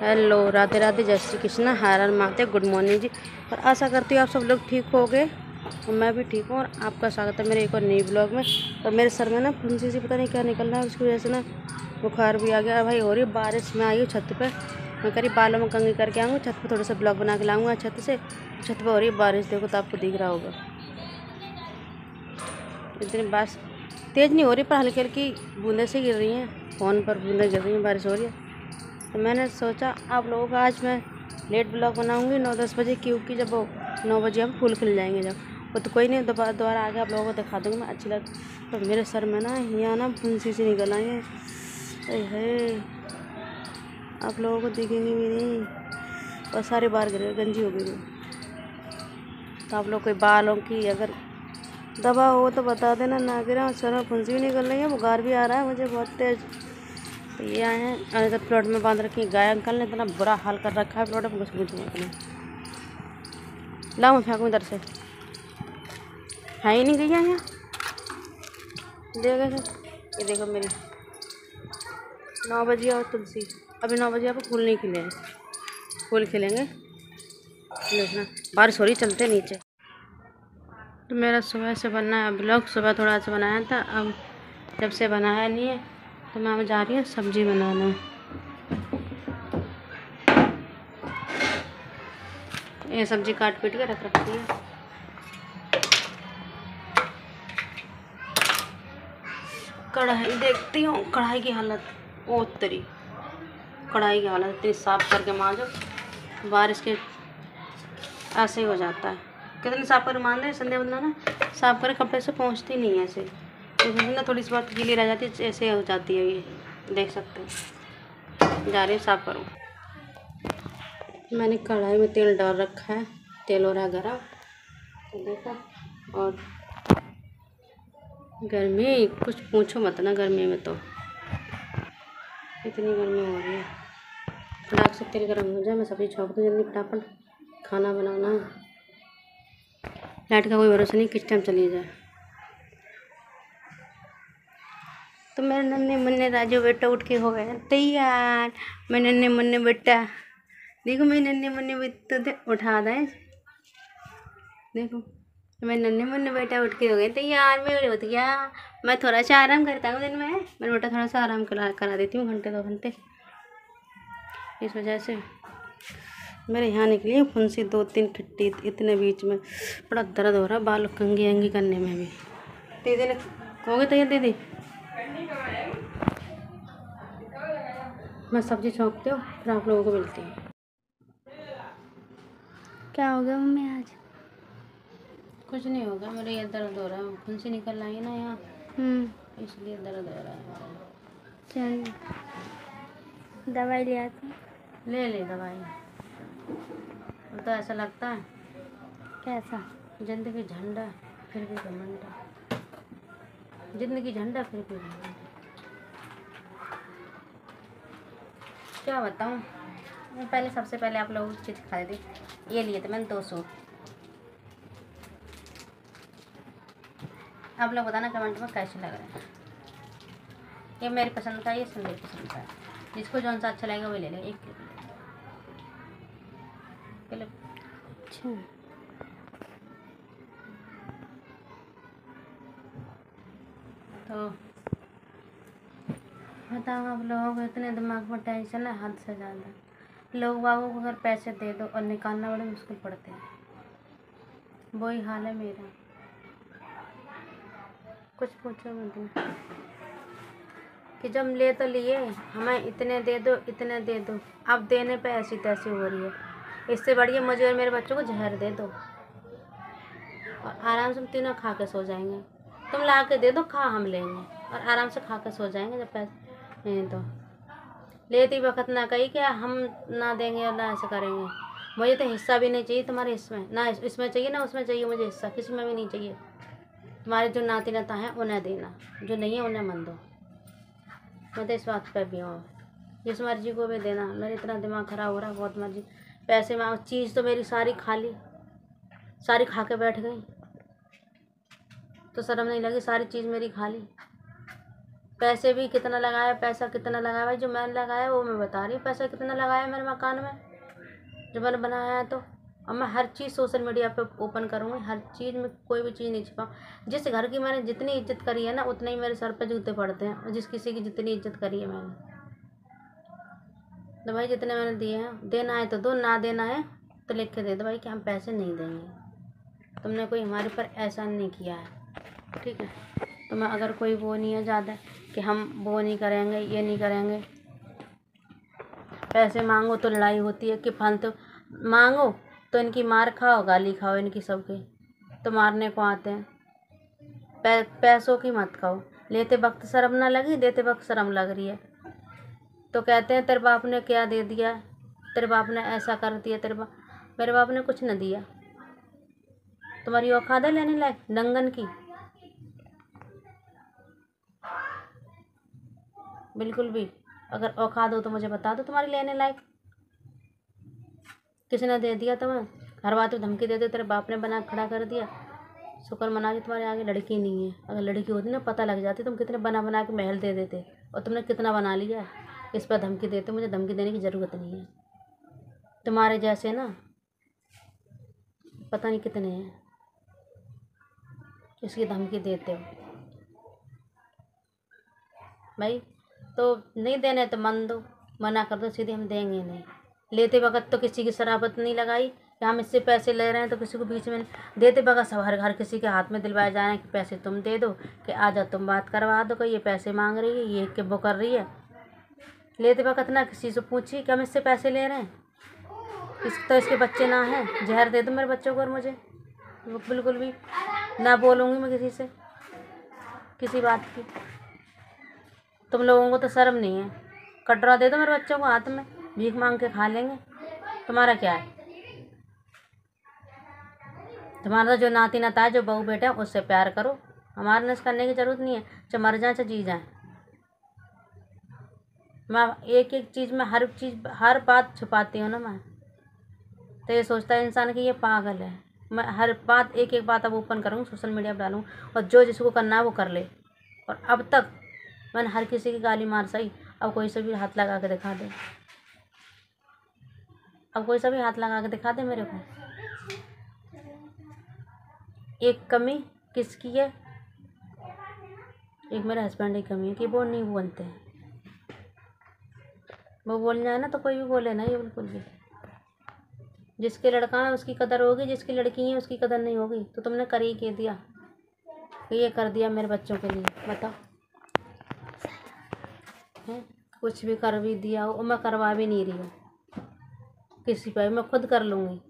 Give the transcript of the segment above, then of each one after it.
Hello, Radhe Radhe, जय श्री कृष्ण, हर हर Mahadev, good morning जी। और आशा करती हूँ आप सब लोग ठीक हो गए और मैं भी ठीक हूँ। और आपका स्वागत है मेरे एक और नई ब्लॉग में। और मेरे सर में ना फुंसी सी पता नहीं क्या निकल रहा है, उसकी वजह से ना बुखार भी आ गया भाई। हो रही बारिश में आई हूँ छत पे, मैं कह रही बालों में कंघी करके आऊँगा, छत पर थोड़ा सा ब्लॉग बना के लाऊँगा छत से। छत पर हो रही है बारिश, देखो तो आपको दिख रहा होगा। इतनी बस तेज़ नहीं हो रही पर हल्की हल्की बूंदें से गिर रही हैं, फ़ोन पर बूंदें गिर रही हैं, बारिश हो रही है। तो मैंने सोचा आप लोगों का आज मैं लेट ब्लॉग बनाऊंगी 9-10 बजे, क्योंकि जब वो 9 बजे हम फूल खिल जाएंगे जब वो, तो कोई नहीं, दोबारा आगे आप लोगों को दिखा दूँगी मैं, अच्छी लग। तो मेरे सर में ना यहाँ ना फुंसी से निकल आई है, है आप लोगों को दिखेंगी भी नहीं, और सारे बाल गिरे, गंजी हो गई। तो आप लोग कोई बालों की अगर दवा हो तो बता देना, ना गिरा। सर में फुंसी भी निकल रही है, बुखार भी आ रहा है मुझे बहुत तेज़। तो ये आए हैं इधर प्लॉट में बांध रखी गाय, अंकल ने इतना बुरा हाल कर रखा है प्लॉट में, कुछ पूछो अपने। लाओ मैं फेंकूँ इधर से, है ही नहीं गई यहाँ, देखो ये देखो मेरी 9 बजे और तुलसी, अभी 9 बजे आप फूल नहीं खिले हैं, फूल खिलेंगे देखना। बारिश हो रही, चलते नीचे। तो मेरा सुबह से बनना है ब्लॉग, सुबह थोड़ा सा बनाया था, अब जब से बनाया नहीं है तो मैं जा रही हूँ सब्जी बनाना। ये सब्जी काट पीट के रख रखी है। कढ़ाई देखती हूँ, कढ़ाई की हालत ओ तेरी, कढ़ाई की हालत इतनी साफ करके मांजो, बारिश के ऐसे ही हो जाता है। कितनी साफ कर मान रहे संध्या बनाना, साफ करे कपड़े से पहुँचती नहीं है ऐसे, ना थोड़ी सी बात गीली रह जाती है, ऐसे हो जाती है। ये देख सकते हैं, जा रही हूँ साफ करूँ। मैंने कढ़ाई में तेल डाल रखा है, तेल हो रहा है गरम, तो देखो। और गर्मी कुछ पूछो मत ना, गर्मी में तो इतनी गर्मी हो रही है। फटाक से तेल गर्म हो जाए, मैं सब्ज़ी छोंक दूँ जल्दी फटाफट, खाना बनाना है। लाइट का कोई भरोसा नहीं, किस टाइम चली जाए। तो मेरे नन्हे मुन्ने राजू बेटा उठ के हो गए तैयार। मेरे नन्हे मुन्ने बेटा, देखो मेरे नन्हे मुन्ने बेटा तो उठा दें, देखो मेरे नन्हे मुन्ने बेटा उठ के हो गए तैयार। मैं उठ गया, मैं थोड़ा सा आराम करता हूँ दिन में, मेरा बेटा थोड़ा सा आराम करा देती हूँ, घंटे 2 घंटे। इस वजह से मेरे यहाँ निकली फुंसी 2-3 खट्टी, इतने बीच में बड़ा दर्द हो रहा है बाल कंघी अंगी करने में भी। दीदी ने हो गई तैयार, दीदी मैं सब्जी छोंकती हूँ, फिर आप लोगों को मिलती हूँ। क्या हो गया मम्मी आज? कुछ नहीं होगा, मेरे ये दर्द हो रहा है, फुंसी निकल आई है ना यहाँ, इसलिए दर्द हो रहा है। चल दवाई लिया था, ले दवाई। तो ऐसा लगता है कैसा? जिंदगी झंडा फिर भी घमंड, जिंदगी झंडा फिर भी घमंड। क्या बताऊँ, मैं पहले सबसे पहले आप लोगों को चीज़ खा दी, ये लिए थे मैंने 2 सूट। आप लोग बताना कमेंट में कैसे लग रहे हैं। ये मेरी पसंद का, ये मेरी पसंद का है, जिसको जौन सा अच्छा लगेगा वो ले लेगा। एक क्लिप। अच्छा तो बताओ, आप लोगों को इतने दिमाग में टेंशन है हद से ज़्यादा। लोग बागों को अगर पैसे दे दो और निकालना बड़े मुश्किल पड़ते हैं, वही हाल है मेरा, कुछ पूछो मत कि जब ले तो लिए, हमें इतने दे दो इतने दे दो, अब देने पे ऐसी तैसी हो रही है। इससे बढ़िया मुझे और मेरे बच्चों को जहर दे दो और आराम से हम तीनों खा के सो जाएंगे। तुम ला के दे दो, खा हम लेंगे और आराम से खा के सो जाएंगे। जब पैसे नहीं तो लेती वक्त ना कही कि हम ना देंगे और ना ऐसे करेंगे। मुझे तो हिस्सा भी नहीं चाहिए तुम्हारे इसमें, ना इसमें चाहिए ना उसमें चाहिए, मुझे हिस्सा किसी में भी नहीं चाहिए। तुम्हारे जो नाती नाता हैं उन्हें देना, जो नहीं है उन्हें मन दो। मैं तो इस बात पर भी हूँ, जिस मर्जी को भी देना। मेरा इतना दिमाग खराब हो रहा है, बहुत मर्जी पैसे मांग, चीज़ तो मेरी सारी खाली, सारी खा के बैठ गई, तो शर्म नहीं लगी, सारी चीज़ मेरी खाली। पैसे भी कितना लगाया, पैसा कितना लगाया भाई, जो मैंने लगाया वो मैं बता रही हूँ। पैसा कितना लगाया मेरे मकान में जो मैंने बनाया है। तो अब मैं हर चीज़ सोशल मीडिया पे ओपन करूँगी, हर चीज़ में कोई भी चीज़ नहीं छिपाऊँ। जिस घर की मैंने जितनी इज्जत करी है ना, उतना ही मेरे सर पे जूते पड़ते हैं। और जिस किसी की जितनी इज्जत करी है मैंने, तो भाई जितने मैंने दिए हैं, देना है तो दो, ना देना है तो लिख के दे दो भाई कि हम पैसे नहीं देंगे। तुमने कोई हमारे पर एहसान नहीं किया है, ठीक है। तो मैं अगर कोई वो नहीं है ज़्यादा कि हम वो नहीं करेंगे, ये नहीं करेंगे। पैसे मांगो तो लड़ाई होती है कि फालतू मांगो तो इनकी मार खाओ, गाली खाओ इनकी सबके, तो मारने को आते हैं। पैसों की मत खाओ। लेते वक्त शर्म ना लगी, देते वक्त शर्म लग रही है। तो कहते हैं तेरे बाप ने क्या दे दिया, तेरे बाप ने ऐसा कर दिया, मेरे बाप ने कुछ न दिया। तुम्हारी औकात है लेने लायक डंगन की? बिल्कुल भी। अगर औकात हो तो मुझे बता दो तुम्हारी लेने लायक। किसने दे दिया तुम्हें? हर बात में धमकी देते, तेरे बाप ने बना खड़ा कर दिया। शुक्र मना के तुम्हारे आगे लड़की नहीं है। अगर लड़की होती ना, पता लग जाती तुम कितने बना बना के महल दे देते, और तुमने कितना बना लिया है। इस पर धमकी देते, मुझे धमकी देने की ज़रूरत नहीं है। तुम्हारे जैसे ना पता नहीं कितने हैं, इसकी धमकी देते हो भाई। तो नहीं देने तो मन दो, मना कर दो सीधे, हम देंगे नहीं। लेते वक्त तो किसी की शराबत नहीं लगाई कि हम इससे पैसे ले रहे हैं तो किसी को बीच में। देते वक्त सब हर किसी के हाथ में दिलवाए जा रहे हैं कि पैसे तुम दे दो, कि आ जाओ तुम बात करवा दो, कि ये पैसे मांग रही है, ये कि वो कर रही है। लेते वक्त ना किसी से पूछी कि हम इससे पैसे ले रहे हैं, तो इसके बच्चे ना हैं, जहर दे दो मेरे बच्चों को। और मुझे बिल्कुल भी ना बोलूँगी मैं किसी से किसी बात की। तुम लोगों को तो शर्म नहीं है। कटरा दे दो मेरे बच्चों को हाथ में, भीख मांग के खा लेंगे। तुम्हारा क्या है? तुम्हारा जो नाती नाता है, जो बहू बेटा है, उससे प्यार करो। हमारे नश करने की जरूरत नहीं है, चाहे मर जाए चाहे जी जाए। मैं एक एक चीज़ में हर बात छुपाती हूँ ना मैं, तो ये सोचता है इंसान कि ये पागल है। मैं हर बात एक एक बात अब ओपन करूँगी, सोशल मीडिया पर डालूँ, और जो जिसको करना है वो कर ले। और अब तक मैंने हर किसी की गाली मार सही, अब कोई से भी हाथ लगा के दिखा दे, अब कोई सा भी हाथ लगा के दिखा दे मेरे को। एक कमी किसकी है? एक मेरे हस्बैंड की कमी है कि वो नहीं बोलते हैं। वो बोल जाए ना तो कोई भी बोले ना, ये बिल्कुल भी। जिसके लड़का है उसकी कदर होगी, जिसकी लड़की है उसकी कदर नहीं होगी। तो तुमने कर ही के दिया, ये कर दिया मेरे बच्चों के लिए, बताओ है? कुछ भी कर भी दिया हो, मैं करवा भी नहीं रही हूँ किसी पर। मैं खुद कर लूँगी,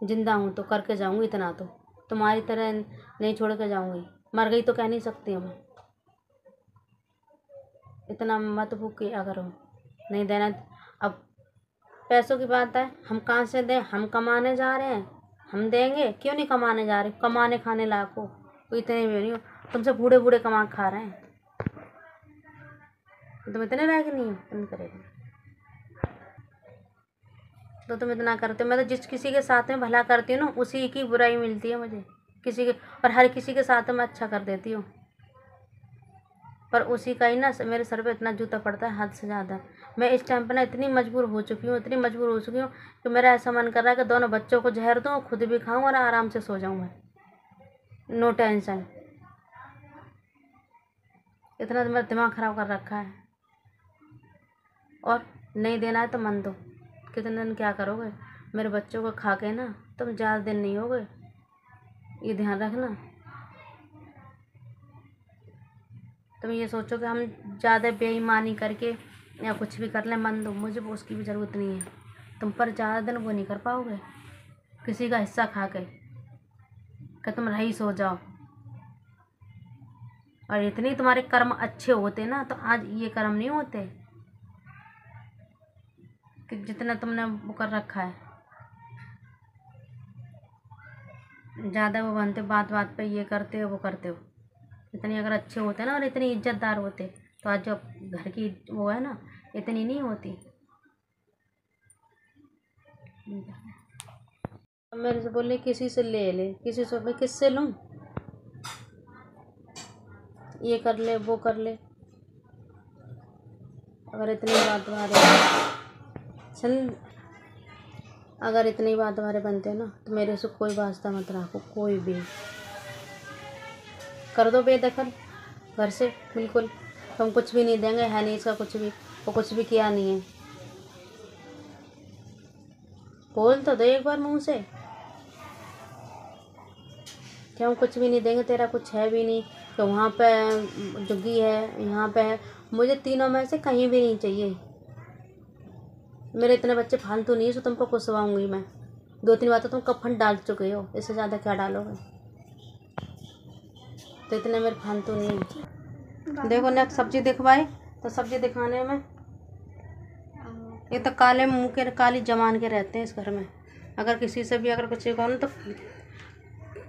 जिंदा हूँ तो करके जाऊँगी। इतना तो तुम्हारी तरह नहीं छोड़ के जाऊँगी। मर गई तो कह नहीं सकती हूँ मैं। इतना मत भूख किया करो, नहीं देना। अब पैसों की बात है, हम कहाँ से दें? हम कमाने जा रहे हैं, हम देंगे? क्यों नहीं कमाने जा रहे? कमाने खाने लायक हो तो इतने भी नहीं हो। तुमसे बूढ़े बूढ़े कमा खा रहे हैं, तुम इतने लायक नहीं हो। तुम करेगा तो तुम इतना करते हो। मैं तो जिस किसी के साथ में भला करती हूँ ना, उसी की बुराई मिलती है मुझे किसी के। और हर किसी के साथ मैं अच्छा कर देती हूँ, पर उसी का ही ना मेरे सर पे इतना जूता पड़ता है, हद से ज़्यादा। मैं इस टाइम पर ना इतनी मजबूर हो चुकी हूँ, इतनी मजबूर हो चुकी हूँ कि मेरा ऐसा मन कर रहा है कि दोनों बच्चों को जहर दूँ, खुद भी खाऊँ और आराम से सो जाऊँ मैं, नो टेंशन। इतना तो मेरा दिमाग ख़राब कर रखा है। और नहीं देना है तो मन दो। कितने दिन क्या करोगे? मेरे बच्चों को खा के ना तुम ज़्यादा दिन नहीं होगे, ये ध्यान रखना। तुम ये सोचो कि हम ज़्यादा बेईमानी करके या कुछ भी कर लें, मन दो। मुझे वो उसकी भी ज़रूरत नहीं है। तुम पर ज़्यादा दिन वो नहीं कर पाओगे किसी का हिस्सा खा के कि तुम रईस हो जाओ। और इतनी तुम्हारे कर्म अच्छे होते ना, तो आज ये कर्म नहीं होते कि जितना तुमने वो कर रखा है। ज़्यादा वो बनते, बात बात पे ये करते हो वो करते हो। इतनी अगर अच्छे होते ना और इतनी इज्जतदार होते, तो आज जो घर की वो है ना, इतनी नहीं होती। मेरे से बोले किसी से ले ले, किसी से, मैं किससे लूँ? ये कर ले वो कर ले, अगर इतनी बात तुम्हारे चल, अगर इतनी बात तुम्हारे बनते ना तो मेरे से कोई वास्ता मत रखो, कोई भी। कर दो बेदखल घर से बिल्कुल। हम कुछ भी नहीं देंगे, है नहीं इसका कुछ भी, वो कुछ भी किया नहीं है। बोल तो दो एक बार मुंह से कि हम कुछ भी नहीं देंगे, तेरा कुछ है भी नहीं, कि वहाँ पे जुग्गी है, यहाँ पे है। मुझे तीनों में से कहीं भी नहीं चाहिए। मेरे इतने बच्चे फालतू नहीं है जो तुमको कुसवाऊंगी मैं। 2-3 बार तो तुम कफन डाल चुके हो, इससे ज़्यादा क्या डालोगे? तो इतने मेरे फालतू नहीं है। देखो ना सब्जी दिखवाए तो सब्जी दिखाने में ये तो काले मुँह के काली जमान के रहते हैं इस घर में। अगर किसी से भी अगर कुछ कहो ना तो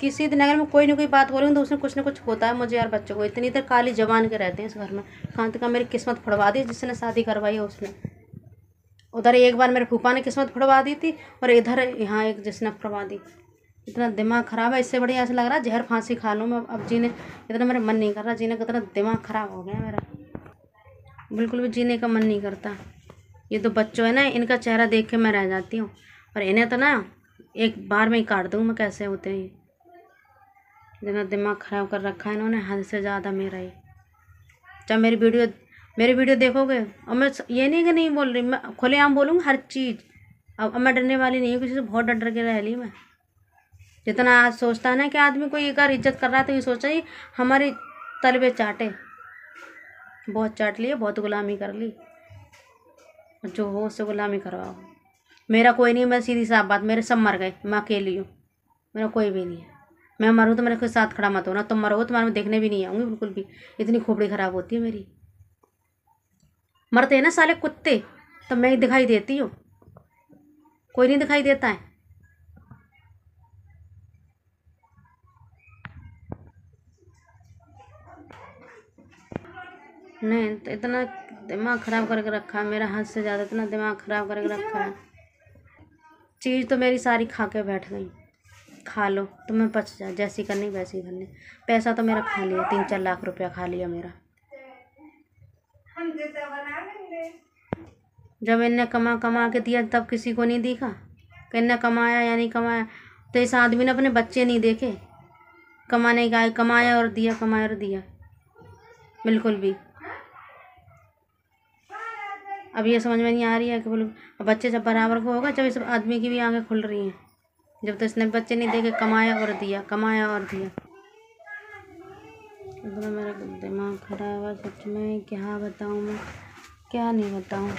किसी दिन अगर मैं कोई ना कोई बात बोलूँगी तो उसमें कुछ ना कुछ होता है मुझे यार बच्चों को। इतनी देर काली जबान के रहते हैं इस घर में। कहाँ तक मेरी किस्मत फड़वा दी जिसने शादी करवाई है उसने। उधर एक बार मेरे फूफा ने किस्मत फड़वा दी थी और इधर यहाँ एक जिसने फड़वा दी। इतना दिमाग ख़राब है, इससे बढ़िया ऐसा लग रहा है जहर फांसी खा लूँ मैं अब जीने। इतना मेरा मन नहीं कर रहा जीने का, इतना दिमाग ख़राब हो गया मेरा, बिल्कुल भी जीने का मन नहीं करता। ये तो बच्चों है ना, इनका चेहरा देख के मैं रह जाती हूँ, और इन्हें तो ना एक बार में ही काट दूँ मैं कैसे होते हैं। इतना दिमाग ख़राब कर रखा है इन्होंने, हद से ज़्यादा मेरा ही। जब मेरी वीडियो देखोगे, और मैं ये नहीं कि नहीं बोल रही, मैं खुलेआम बोलूँगी हर चीज़। अब मैं डरने वाली नहीं हूँ किसी से, बहुत डर के रह ली मैं। जितना आज सोचता है ना कि आदमी कोई एक बार इज्जत कर रहा है तो ये सोचा ही हमारी तलबे चाटे। बहुत चाट लिए, बहुत गुलामी कर ली, जो हो उससे गुलामी करवाओ। मेरा कोई नहीं, मैं सीधी साफ बात, मेरे सब मर गए, मैं अकेली हूँ, मेरा कोई भी नहीं है। मैं मरूँ तो मेरे के साथ खड़ा मत होना, तुम मरोगे तुम्हारे में देखने भी नहीं आऊँगी बिल्कुल भी। इतनी खोपड़ी ख़राब होती है मेरी। मरते हैं ना साले कुत्ते तब मैं दिखाई देती हूँ, कोई नहीं दिखाई देता है। नहीं तो इतना दिमाग ख़राब करके रखा है मेरा, हद से ज़्यादा इतना दिमाग ख़राब करके रखा है। चीज़ तो मेरी सारी खा के बैठ गई। खा लो तुम्हें पच जाए, जैसी करनी वैसी करनी। पैसा तो मेरा खा लिया, 3-4 लाख रुपया खा लिया मेरा। जब इनने कमा के दिया तब किसी को नहीं दिखा कि इनने कमाया या नहीं कमाया। तो इस आदमी ने अपने बच्चे नहीं देखे, कमाने का कमाया और दिया, कमाया और दिया, बिल्कुल भी। अब ये समझ में नहीं आ रही है कि बोलो बच्चे जब बराबर को होगा, जब इस आदमी की भी आंखें खुल रही हैं। जब तो इसने बच्चे नहीं देखे, कमाया और दिया, कमाया और दिया। इतना मेरा दिमाग खराब है सच में, क्या बताऊँ मैं, क्या नहीं बताऊँ।